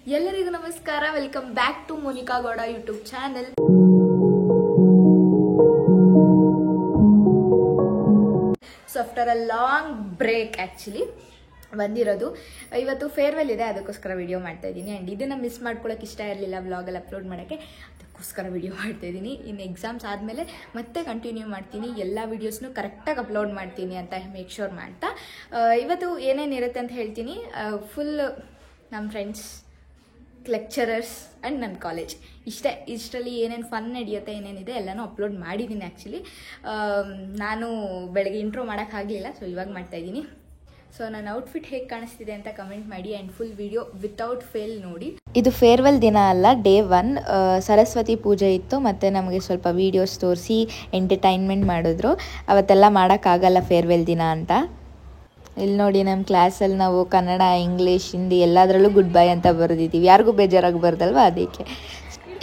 ಎಲ್ಲರಿಗೂ ನಮಸ್ಕಾರ, welcome back to Monica Gowda YouTube channel. So after a long break actually ಬಂದಿರೋದು. ಇವತ್ತು ಫೇರ್ವೆಲ್ ಇದೆ, ಅದಕ್ಕೋಸ್ಕರ ವಿಡಿಯೋ ಮಾಡ್ತಾ ಇದ್ದೀನಿ. ಆ್ಯಂಡ್ ಇದನ್ನು ಮಿಸ್ ಮಾಡ್ಕೊಳ್ಳೋಕೆ ಇಷ್ಟ ಇರಲಿಲ್ಲ ವ್ಲಾಗಲ್ಲಿ ಅಪ್ಲೋಡ್ ಮಾಡೋಕ್ಕೆ, ಅದಕ್ಕೋಸ್ಕರ ವಿಡಿಯೋ ಮಾಡ್ತಾ ಇದ್ದೀನಿ. ಇನ್ನು ಎಕ್ಸಾಮ್ಸ್ ಆದಮೇಲೆ ಮತ್ತೆ ಕಂಟಿನ್ಯೂ ಮಾಡ್ತೀನಿ, ಎಲ್ಲ ವೀಡಿಯೋಸ್ನು ಕರೆಕ್ಟಾಗಿ ಅಪ್ಲೋಡ್ ಮಾಡ್ತೀನಿ ಅಂತ ಮೇಕ್ ಶೋರ್ ಮಾಡ್ತಾ ಇವತ್ತು ಏನೇನಿರುತ್ತೆ ಅಂತ ಹೇಳ್ತೀನಿ. ಫುಲ್ ನಮ್ಮ ಫ್ರೆಂಡ್ಸ್, ಲೆಕ್ಚರರ್ಸ್ ಆ್ಯಂಡ್ ನನ್ನ ಕಾಲೇಜ್ ಇಷ್ಟರಲ್ಲಿ ಏನೇನು ಫನ್ ನಡೆಯುತ್ತೆ, ಏನೇನಿದೆ ಎಲ್ಲನೂ ಅಪ್ಲೋಡ್ ಮಾಡಿದ್ದೀನಿ. ಆ್ಯಕ್ಚುಲಿ ನಾನು ಬೆಳಗ್ಗೆ ಇಂಟ್ರೋ ಮಾಡೋಕ್ಕಾಗಲಿಲ್ಲ, ಸೊ ಇವಾಗ ಮಾಡ್ತಾಯಿದ್ದೀನಿ. ಸೊ ನನ್ನ ಔಟ್ಫಿಟ್ ಹೇಗೆ ಕಾಣಿಸ್ತಿದೆ ಅಂತ ಕಮೆಂಟ್ ಮಾಡಿ and full video without fail ನೋಡಿ. ಇದು ಫೇರ್ವೆಲ್ ದಿನ ಅಲ್ಲ, ಡೇ 1. ಸರಸ್ವತಿ ಪೂಜೆ ಇತ್ತು, ಮತ್ತು ನಮಗೆ ಸ್ವಲ್ಪ ವೀಡಿಯೋಸ್ ತೋರಿಸಿ ಎಂಟರ್ಟೈನ್ಮೆಂಟ್ ಮಾಡಿದ್ರು. ಅವತ್ತೆಲ್ಲ ಮಾಡೋಕ್ಕಾಗಲ್ಲ ಫೇರ್ವೆಲ್ ದಿನ ಅಂತ. ಇಲ್ಲಿ ನೋಡಿ, ನಮ್ಮ ಕ್ಲಾಸಲ್ಲಿ ನಾವು ಕನ್ನಡ, ಇಂಗ್ಲೀಷ್, ಹಿಂದಿ ಎಲ್ಲದರಲ್ಲೂ ಗುಡ್ ಬೈ ಅಂತ ಬರೆದಿದ್ದೀವಿ. ಯಾರಿಗೂ ಬೇಜಾರಾಗಬಾರ್ದಲ್ವ, ಅದಕ್ಕೆ.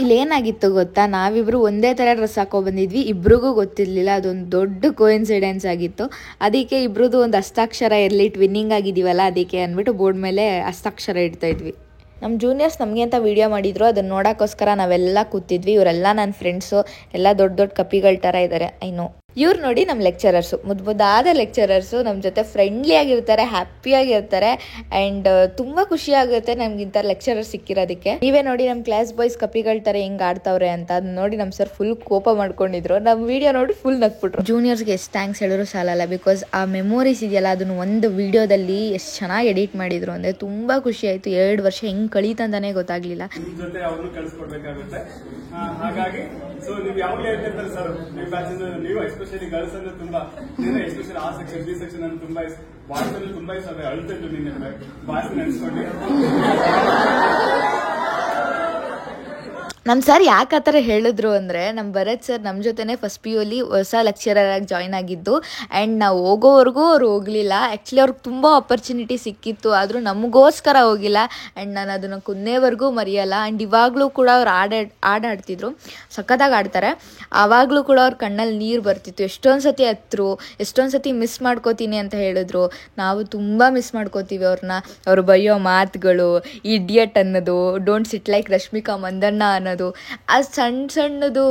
ಇಲ್ಲೇನಾಗಿತ್ತು ಗೊತ್ತಾ, ನಾವಿಬ್ಬರು ಒಂದೇ ಥರ ಡ್ರೆಸ್ ಹಾಕೊಬಂದಿದ್ವಿ, ಇಬ್ರಿಗೂ ಗೊತ್ತಿರಲಿಲ್ಲ. ಅದೊಂದು ದೊಡ್ಡ ಕೋಇನ್ಸಿಡೆನ್ಸ್ ಆಗಿತ್ತು. ಅದಕ್ಕೆ ಇಬ್ರದ್ದು ಒಂದು ಹಸ್ತಾಕ್ಷರ ಇರಲಿ, ಟ್ವಿನ್ನಿಂಗ್ ಆಗಿದ್ದೀವಲ್ಲ, ಅದಕ್ಕೆ ಅಂದ್ಬಿಟ್ಟು ಬೋರ್ಡ್ ಮೇಲೆ ಹಸ್ತಾಕ್ಷರ ಇಡ್ತಾ ಇದ್ವಿ. ನಮ್ಮ ಜೂನಿಯರ್ಸ್ ನಮಗೆ ಅಂತ ವೀಡಿಯೋ ಮಾಡಿದ್ರು, ಅದನ್ನು ನೋಡೋಕ್ಕೋಸ್ಕರ ನಾವೆಲ್ಲ ಕೂತಿದ್ವಿ. ಇವರೆಲ್ಲ ನನ್ನ ಫ್ರೆಂಡ್ಸು, ಎಲ್ಲ ದೊಡ್ಡ ದೊಡ್ಡ ಕಪಿಗಳ ಥರ ಇದ್ದಾರೆ. ಐನೋ ಇವ್ರು ನೋಡಿ ನಮ್ಮ ಲೆಕ್ಚರರ್ಸು, ಮುದ್ದಾದ ಲೆಕ್ಚರರ್ಸು. ನಮ್ಮ ಜೊತೆ ಫ್ರೆಂಡ್ಲಿ ಆಗಿರ್ತಾರೆ, ಹ್ಯಾಪಿಯಾಗಿರ್ತಾರೆ, ಆ್ಯಂಡ್ ತುಂಬ ಖುಷಿ ಆಗುತ್ತೆ ನಮ್ಗಿಂತ ಲೆಕ್ಚರರ್ ಸಿಕ್ಕಿರೋದಕ್ಕೆ. ನೀವೇ ನೋಡಿ ನಮ್ಮ ಕ್ಲಾಸ್ ಬಾಯ್ಸ್ ಕಪಿಗಳ ಥರ ಹೆಂಗೆ ಆಡ್ತಾವ್ರೆ ಅಂತ. ಅದನ್ನ ನೋಡಿ ನಮ್ಮ ಸರ್ ಫುಲ್ ಕೋಪ ಮಾಡ್ಕೊಂಡಿದ್ರು. ನಮ್ಮ ವಿಡಿಯೋ ನೋಡಿ ಫುಲ್ ನಗ್ಬಿಟ್ರು. ಜೂನಿಯರ್ಸ್ಗೆ ಎಷ್ಟು ಥ್ಯಾಂಕ್ಸ್ ಹೇಳಿದ್ರು ಸಾಲಲ್ಲ, ಬಿಕಾಸ್ ಆ ಮೆಮೊರೀಸ್ ಇದೆಯಲ್ಲ, ಅದನ್ನು ಒಂದು ವಿಡಿಯೋದಲ್ಲಿ ಎಷ್ಟು ಚೆನ್ನಾಗಿ ಎಡಿಟ್ ಮಾಡಿದ್ರು ಅಂದರೆ ತುಂಬ ಖುಷಿ ಆಯಿತು. 2 ವರ್ಷ ಹೆಂಗೆ ಕಳೀತಂತಾನೆ ಗೊತ್ತಾಗಲಿಲ್ಲ. ಹಾಗಾಗಿ ಸೊ ನೀವು ಯಾವಾಗಲೇ ಹೇಳ್ತಿರ್ತಾರೆ ಸರ್, ನೀವು ಬ್ಯಾಚ್ ನೀವು ಎಸ್ಪೆಷಲಿ ಗರ್ಲ್ಸ್ ಅಂದ್ರೆ ತುಂಬಾ, ಎಸ್ಪೆಷಲಿ ಆ ಸೆಕ್ಷನ್, ಬಿ ಸೆಕ್ಷನ್ ಅಂದ್ರೆ ತುಂಬಾ ಬಾಯ್ಸ್ ಅಲ್ಲಿ ತುಂಬಾ ಇಷ್ಟ. ಅಳ್ತಿದ್ರು ನಿನ್ನೆ ಬಾಯ್ಸ್ ನೆನೆಸ್ಕೊಂಡು. ನಮ್ಮ ಸರ್ ಯಾಕೆ ಆ ಥರ ಹೇಳಿದ್ರು ಅಂದರೆ, ನಮ್ಮ ಭರತ್ ಸರ್ ನಮ್ಮ ಜೊತೆನೇ ಫಸ್ಟ್ PU ಅಲ್ಲಿ ಹೊಸ ಲೆಕ್ಚರರ್ ಆಗಿ ಜಾಯ್ನ್ ಆಗಿದ್ದು. ಆ್ಯಂಡ್ ನಾವು ಹೋಗೋವರೆಗೂ ಅವ್ರು ಹೋಗಲಿಲ್ಲ. ಆ್ಯಕ್ಚುಲಿ ಅವ್ರಿಗೆ ತುಂಬ ಆಪರ್ಚುನಿಟಿ ಸಿಕ್ಕಿತ್ತು, ಆದರೂ ನಮಗೋಸ್ಕರ ಹೋಗಿಲ್ಲ. ಆ್ಯಂಡ್ ನಾನು ಅದನ್ನು ಕೊನೆವರೆಗೂ ಮರೆಯಲ್ಲ. ಆ್ಯಂಡ್ ಇವಾಗಲೂ ಕೂಡ ಅವ್ರು ಆಡ್ತಿದ್ರು, ಸಖತ್ತಾಗಿ ಆಡ್ತಾರೆ. ಆವಾಗಲೂ ಕೂಡ ಅವ್ರ ಕಣ್ಣಲ್ಲಿ ನೀರು ಬರ್ತಿತ್ತು. ಎಷ್ಟೊಂದು ಸತಿ ಹತ್ರು, ಎಷ್ಟೊಂದು ಸತಿ ಮಿಸ್ ಮಾಡ್ಕೋತೀನಿ ಅಂತ ಹೇಳಿದ್ರು. ನಾವು ತುಂಬ ಮಿಸ್ ಮಾಡ್ಕೋತೀವಿ ಅವ್ರನ್ನ. ಅವರು ಬೈಯೋ ಮಾತುಗಳು, ಇಡಿಯಟ್ ಅನ್ನೋದು, don't sit like Rashmika Mandanna ಅನ್ನೋದು, ಆ ಸಣ್ಣದು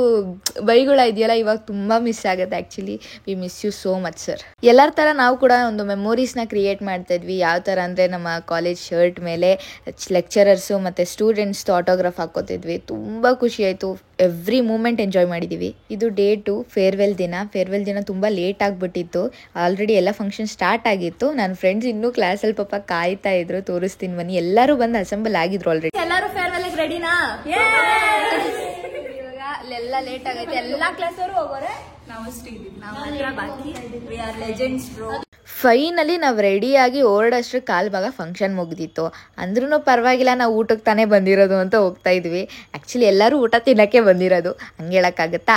ಬೈಗಳ ಇದೆಯಲ್ಲ, ಇವಾಗ ತುಂಬ ಮಿಸ್ ಆಗುತ್ತೆ. Actually we miss you so much sir. ಎಲ್ಲರ ಥರ ನಾವು ಕೂಡ ಒಂದು ಮೆಮೊರೀಸ್ನ ಕ್ರಿಯೇಟ್ ಮಾಡ್ತಾ ಇದ್ವಿ. ಯಾವ ಥರ ಅಂದರೆ, ನಮ್ಮ ಕಾಲೇಜ್ ಶರ್ಟ್ ಮೇಲೆ ಲೆಕ್ಚರರ್ಸು ಮತ್ತು ಸ್ಟೂಡೆಂಟ್ಸ್ದು ಆಟೋಗ್ರಾಫ್ ಹಾಕೋತಿದ್ವಿ. ತುಂಬ ಖುಷಿ ಆಯಿತು. ಎವ್ರಿ ಮೂಮೆಂಟ್ ಎಂಜಾಯ್ ಮಾಡಿದ್ದೀವಿ. ಇದು ಡೇ 2, ಫೇರ್ವೆಲ್ ದಿನ. ಫೇರ್ವೆಲ್ ದಿನ ತುಂಬ ಲೇಟ್ ಆಗಿಬಿಟ್ಟಿತ್ತು. ಆಲ್ರೆಡಿ ಎಲ್ಲ ಫಂಕ್ಷನ್ ಸ್ಟಾರ್ಟ್ ಆಗಿತ್ತು. ನನ್ನ ಫ್ರೆಂಡ್ಸ್ ಇನ್ನೂ ಕ್ಲಾಸಲ್ಲಿ ಪಾಪ ಕಾಯ್ತಾ ಇದ್ರು, ತೋರಿಸ್ತೀನಿ ಬನ್ನಿ. ಎಲ್ಲರೂ ಬಂದು ಅಸೆಂಬಲ್ ಆಗಿದ್ರು ಆಲ್ರೆಡಿ. ಎಲ್ಲರೂ ಫೇರ್ವೆಲ್ಗೆ ರೆಡಿನಾ? ಎಲ್ಲ ಲೇಟ್ ಆಗೈತೆ. ಎಲ್ಲ ಕ್ಲಾಸ್ ಅವರು ಹೋಗೋರೆ, ನಾವು ಮಾತ್ರ ಬಾಕಿ. We are legends bro. Finally ನಾವು ರೆಡಿಯಾಗಿ ಓಡೋಷ್ಟು ಕಾಲು ಭಾಗ ಫಂಕ್ಷನ್ ಮುಗ್ದಿತ್ತು. ಅಂದ್ರೂ ಪರವಾಗಿಲ್ಲ, ನಾವು ಊಟಕ್ಕೆ ತಾನೇ ಬಂದಿರೋದು ಅಂತ ಹೋಗ್ತಾ ಇದ್ವಿ. ಆ್ಯಕ್ಚುಲಿ ಎಲ್ಲರೂ ಊಟ ತಿನ್ನೋಕ್ಕೆ ಬಂದಿರೋದು, ಹಂಗೆ ಹೇಳೋಕ್ಕಾಗತ್ತಾ?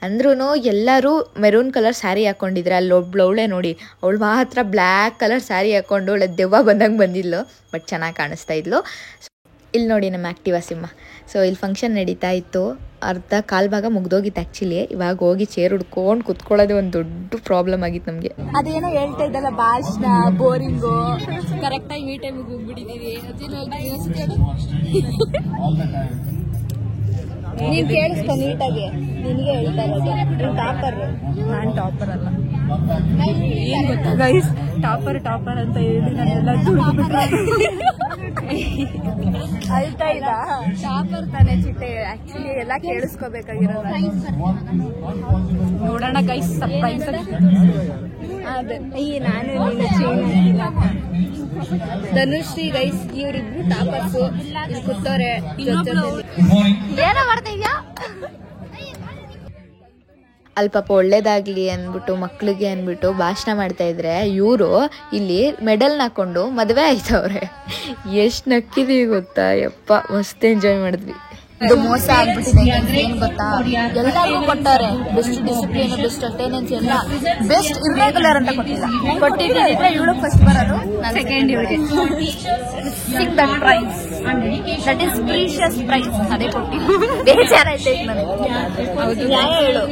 ಅಂದ್ರೂ ಎಲ್ಲರೂ ಮೆರೂನ್ ಕಲರ್ ಸ್ಯಾರಿ ಹಾಕ್ಕೊಂಡಿದ್ರೆ, ಅಲ್ಲೊಬ್ಳವಳೆ ನೋಡಿ, ಅವಳು ಮಾತ್ರ ಬ್ಲ್ಯಾಕ್ ಕಲರ್ ಸ್ಯಾರಿ ಹಾಕ್ಕೊಂಡು ಒಳ್ಳೆ ದೆವ್ವ ಬಂದಂಗೆ ಬಂದಿದ್ಲು, ಬಟ್ ಚೆನ್ನಾಗಿ ಕಾಣಿಸ್ತಾ ಇದ್ಲು. ಇಲ್ಲಿ ನೋಡಿ ನಮ್ಮ ಆ್ಯಕ್ಟಿವಾ ಸಿಂಹ. ಸೊ ಇಲ್ಲಿ ಫಂಕ್ಷನ್ ನಡೀತಾ ಇತ್ತು. ಕಾಲು ಭಾಗ ಮುಗ್ದೋಗಿತ್ತು ಆ್ಯಕ್ಚುಲಿ. ಇವಾಗ ಹೋಗಿ ಚೇರ್ ಹುಡ್ಕೊಂಡು ಕುತ್ಕೊಳ್ಳೋದೇ ಒಂದು ದೊಡ್ಡ ಪ್ರಾಬ್ಲಮ್ ಆಗಿತ್ತು ನಮಗೆ. ಅದೇನೋ ಹೇಳ್ತಾ ಇದ್ದಲ್ಲ, ಭಾಷಣ ಬೋರಿಂಗು, ಕರೆಕ್ಟಾಗಿ ಈ ಟೈಮಿಗೆ ಹೋಗ್ಬಿಟ್ಟಿದ್ದೀವಿ. ನೀನು ಕೇಳಿಸ್ಕೊ ನೀಟಾಗಿ, ನಿನಗೆ ಹೇಳ್ತಾ ಇರೋದು. ನೀನು ಟಾಪರ್. ನಾನು ಟಾಪರ್ ಅಲ್ಲ. ಏನು ಗೊತ್ತಾ ಗೈಸ್, ಟಾಪರ್ ಅಂತ ಹೇಳಿ ನಾನೆಲ್ಲ ಅಳ್ತಾ ಇಲ್ಲ. ಟಾಪರ್ ತಾನೇ ಚಿಟ್ಟೆ. ಆಕ್ಚುಲಿ ಎಲ್ಲ ಕೇಳಿಸ್ಕೋಬೇಕಾಗಿರೋದು. ನೋಡೋಣ ಗೈಸ್, ಸರ್ಪ್ರೈಸ್. ಅದೇ ನಾನು ಧನುಶ್ರೀ ಗೈಸ್, ಇವರಿಬ್ರು ಟಾಪರ್ಸು. ಇಲ್ಲಿ ಕೂತವ್ರೆ. ಏನೋ ಮಾಡ್ತಾ ಇದ್ಯಾ? ಅಲ್ಲಿ ಪಾಪ ಒಳ್ಳೇದಾಗ್ಲಿ ಅಂದ್ಬಿಟ್ಟು, ಮಕ್ಳಿಗೆ ಅಂದ್ಬಿಟ್ಟು ಭಾಷಣ ಮಾಡ್ತಾ ಇದ್ರೆ, ಇವರು ಇಲ್ಲಿ ಮೆಡಲ್ನ ಹಾಕೊಂಡು ಮದುವೆ ಆಯ್ತವ್ರೆ. ಎಷ್ಟು ನಕ್ಕಿದೀವಿ ಗೊತ್ತಾ, ಯಪ್ಪ ಮಸ್ತ್ ಎಂಜಾಯ್ ಮಾಡಿದ್ವಿ. ಇದು ಮೋಸ ಆಗ್ಬಿಟ್ಟಿದೆ. ಏನ್ ಗೊತ್ತಾ, ಎಲ್ಲರಿಗೂ ಕೊಟ್ಟಾರೆ ಬೆಸ್ಟ್ ಡಿಸಿಪ್ಲಿನ್, ಬೆಸ್ಟ್ ಅಟೆಂಡೆನ್ಸ್, ಎಲ್ಲ ಬೆಸ್ಟ್ ಇರ್ರೆಗ್ಯುಲರ್ ಅಂತ ಕೊಟ್ಟಿದ್ದಿದ್ರೆ ಇವಳು ಫಸ್ಟ್ ಬರೋದು, ಸೆಕೆಂಡ್ ಇವಳಿಗೆ ಸಿಕ್ that prize. That is precious prize. ಅದೇ ಕೊಟ್ಟಿ ಬೇಜಾರಾಯ್ತು ಈಗ ನನಗೆ. ಹೌದು, ನ್ಯಾಯ ಹೇಳು.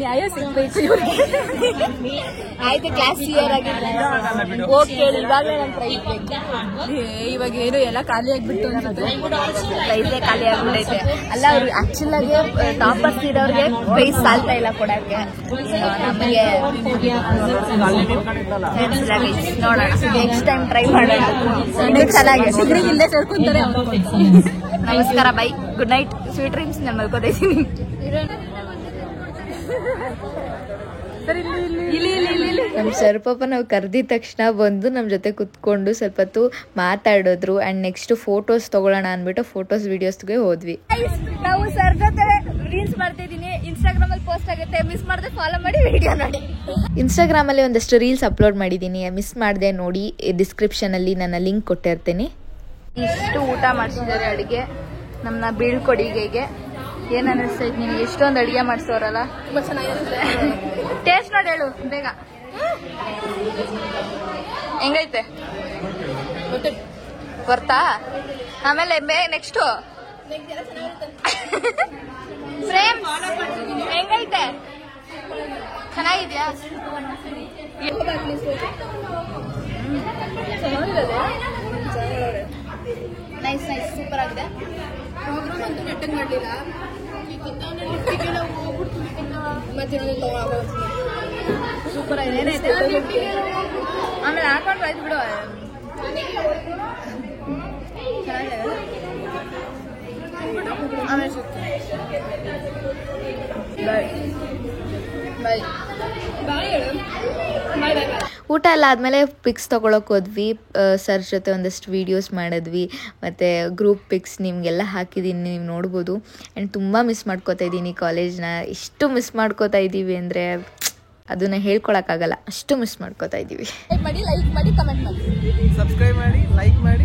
ನ್ಯಾಯ ಸಿಗ್ಬೇಕು. ಆಯ್ತು, ಕ್ಲಾಸ್ ಕ್ಲಿಯರ್ ಆಗಿದೆ. ಹೋಗಿ ಕೇಳಿ, ಇವಾಗಲೇ ನನ್ನ ಪ್ರೈಸ್ ಬೇಕು. ಇವಾಗ ಏನು ಎಲ್ಲ ಖಾಲಿ ಆಗ್ಬಿಟ್ಟು ಅನ್ಸುತ್ತೆ. ಪ್ರೈಸೇ ಖಾಲಿ ಆಗ್ಬಿಟ್ಟೈತೆ. ಅಲ್ಲ, ಅವ್ರು ಆಕ್ಚುಲ್ ಆಗಿ ಟಾಪರ್ಸ್ ಇರೋರಿಗೆ ಪ್ರೈಸ್ ಸಾಲ್ತಾ ಇಲ್ಲ ಕೊಡಕ್ಕೆ. ನಮಗೆ ನೋಡೋಣ, ನೆಕ್ಸ್ಟ್ ಟೈಮ್ ಟ್ರೈ ಮಾಡೋಣ. ಚೆನ್ನಾಗಿ ಇಲ್ಲೇ ಸೇರ್ಕೊಂತಾರೆ. ನಮಸ್ಕಾರ, by, good night, sweet dreams. ನಾನು ಮಲ್ಕೋತಾ ಇದ್ದೀನಿ. ನಮ್ಮ ಸರ್ ಪಾಪ ನಾವು ಕರೆದಿದ ತಕ್ಷಣ ಬಂದು ನಮ್ಮ ಜೊತೆ ಕುತ್ಕೊಂಡು ಸ್ವಲ್ಪ ಹೊತ್ತು ಮಾತಾಡಿದ್ರು. ಅಂಡ್ ನೆಕ್ಸ್ಟ್ ಫೋಟೋಸ್ ತಗೊಳ್ಳೋಣ ಅಂದ್ಬಿಟ್ಟು ಫೋಟೋಸ್ ವಿಡಿಯೋಸ್ಗೆ ಹೋದ್ವಿ. ನಾವು ಸರ್ ಜೊತೆ ರೀಲ್ಸ್ ಮಾಡ್ತಿದ್ದೀನಿ, ಇನ್ಸ್ಟಾಗ್ರಾಮ್ ಅಲ್ಲಿ ಪೋಸ್ಟ್ ಆಗುತ್ತೆ, ಮಿಸ್ ಮಾಡದೆ ಫಾಲೋ ಮಾಡಿ, ವಿಡಿಯೋ ನೋಡಿ. ಇನ್ಸ್ಟಾಗ್ರಾಮ್ ಅಲ್ಲಿ ಒಂದಷ್ಟು ರೀಲ್ಸ್ ಅಪ್ಲೋಡ್ ಮಾಡಿದ್ದೀನಿ, ಮಿಸ್ ಮಾಡದೆ ನೋಡಿ. ಡಿಸ್ಕ್ರಿಪ್ಷನ್ ಅಲ್ಲಿ ನನ್ನ ಲಿಂಕ್ ಕೊಟ್ಟಿರ್ತೀನಿ. ಇಷ್ಟು ಊಟ ಮಾಡಿಸಿದ್ದಾರೆ, ಅಡುಗೆ ನಮ್ಮನ್ನ ಬೀಳ್ಕೊಡಿಗೆಗೆ. ಏನ್ ಅನಿಸ್ತೈತೆ ನಿಮ್ಗೆ? ಎಷ್ಟೊಂದು ಅಡುಗೆ ಮಾಡಿಸೋರಲ್ಲ, ತುಂಬಾ ಚೆನ್ನಾಗಿರುತ್ತೆ. ಟೇಸ್ಟ್ ನೋಡಿ ಹೇಳು ಬೇಗ. ಹೆಂಗೈತೆ? ಬರ್ತಾ? ಆಮೇಲೆ ನೆಕ್ಸ್ಟ್ ಫ್ರೇಮ್ ಹೆಂಗೈತೆ? ಚೆನ್ನಾಗಿದ್ಯಾ? ನೈಸ್ ನೈಸ್, ಸೂಪರ್ ಆಗಿದೆ. ಪ್ರೋಗ್ರಾಮ್ ಅಂತೂ ಅಟೆಂಡ್ ಮಾಡಲಿಲ್ಲ. ಸೂಪರ್ ಆಗಿದೆ. ಏನೈತೆ? ಆಮೇಲೆ ಹಾಕೊಂಡ್ರೆ ಆಯ್ತು ಬಿಡು. ಆಮೇಲೆ ಬಾಯ್ ಬಾಯ್ ಹೇಳು. ಊಟ ಎಲ್ಲ ಆದಮೇಲೆ ಪಿಕ್ಸ್ ತೊಗೊಳಕ್ಕೆ ಹೋದ್ವಿ. ಸರ್ ಜೊತೆ ಒಂದಷ್ಟು ವೀಡಿಯೋಸ್ ಮಾಡಿದ್ವಿ, ಮತ್ತು ಗ್ರೂಪ್ ಪಿಕ್ಸ್ ನಿಮಗೆಲ್ಲ ಹಾಕಿದ್ದೀನಿ, ನೀವು ನೋಡ್ಬೋದು. ಆ್ಯಂಡ್ ತುಂಬ ಮಿಸ್ ಮಾಡ್ಕೋತಾ ಇದ್ದೀನಿ ಕಾಲೇಜ್ನ. ಎಷ್ಟು ಮಿಸ್ ಮಾಡ್ಕೋತಾ ಇದ್ದೀವಿ ಅಂದರೆ ಅದನ್ನು ಹೇಳ್ಕೊಳಕ್ಕಾಗಲ್ಲ, ಅಷ್ಟು ಮಿಸ್ ಮಾಡ್ಕೋತಾ ಇದ್ದೀವಿ. ಲೈಕ್ ಮಾಡಿ, ಕಮೆಂಟ್ ಮಾಡಿ, ಸಬ್ಸ್ಕ್ರೈಬ್ ಮಾಡಿ, ಲೈಕ್ ಮಾಡಿ.